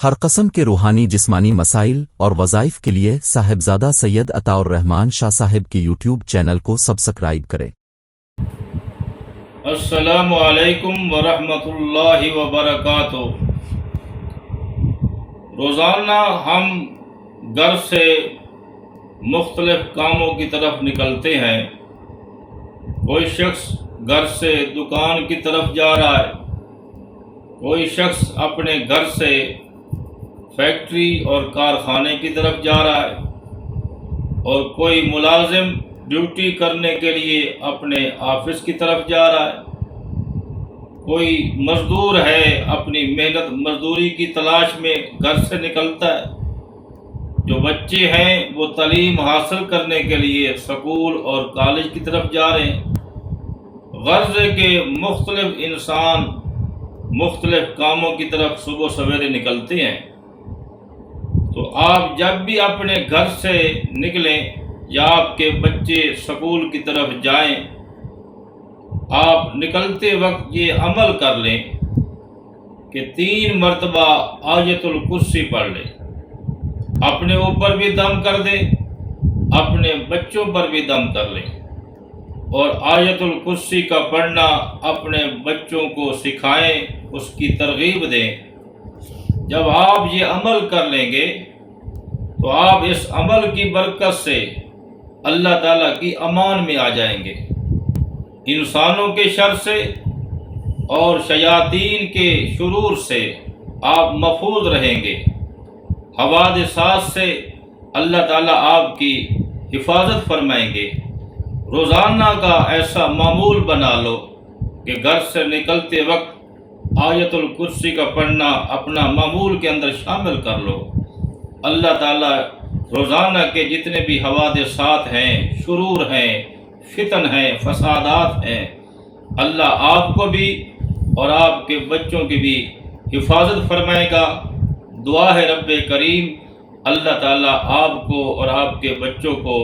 ہر قسم کے روحانی جسمانی مسائل اور وظائف کے لیے صاحبزادہ سید عطا الرحمن شاہ صاحب کی یوٹیوب چینل کو سبسکرائب کریں۔ السلام علیکم ورحمۃ اللہ وبرکاتہ۔ روزانہ ہم گھر سے مختلف کاموں کی طرف نکلتے ہیں۔ کوئی شخص گھر سے دکان کی طرف جا رہا ہے، کوئی شخص اپنے گھر سے فیکٹری اور کارخانے کی طرف جا رہا ہے، اور کوئی ملازم ڈیوٹی کرنے کے لیے اپنے آفس کی طرف جا رہا ہے، کوئی مزدور ہے اپنی محنت مزدوری کی تلاش میں گھر سے نکلتا ہے، جو بچے ہیں وہ تعلیم حاصل کرنے کے لیے سکول اور کالج کی طرف جا رہے ہیں۔ غرض ہے کہ مختلف انسان مختلف کاموں کی طرف صبح سویرے نکلتے ہیں۔ تو آپ جب بھی اپنے گھر سے نکلیں یا آپ کے بچے سکول کی طرف جائیں، آپ نکلتے وقت یہ عمل کر لیں کہ 3 مرتبہ آیت الکرسی پڑھ لیں۔ اپنے اوپر بھی دم کر دیں، اپنے بچوں پر بھی دم کر لیں، اور آیت الکرسی کا پڑھنا اپنے بچوں کو سکھائیں، اس کی ترغیب دیں۔ جب آپ یہ عمل کر لیں گے تو آپ اس عمل کی برکت سے اللہ تعالیٰ کی امان میں آ جائیں گے۔ انسانوں کے شر سے اور شیاطین کے شرور سے آپ محفوظ رہیں گے۔ حوادثات سے اللہ تعالیٰ آپ کی حفاظت فرمائیں گے۔ روزانہ کا ایسا معمول بنا لو کہ گھر سے نکلتے وقت آیت الکرسی کا پڑھنا اپنا معمول کے اندر شامل کر لو۔ اللہ تعالیٰ روزانہ کے جتنے بھی حوادثات ہیں، شرور ہیں، فتن ہیں، فسادات ہیں، اللہ آپ کو بھی اور آپ کے بچوں کی بھی حفاظت فرمائے گا۔ دعا ہے رب کریم اللہ تعالیٰ آپ کو اور آپ کے بچوں کو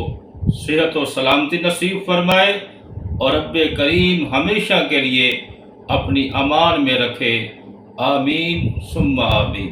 صحت و سلامتی نصیب فرمائے، اور رب کریم ہمیشہ کے لیے اپنی امان میں رکھے۔ آمین ثم آمین۔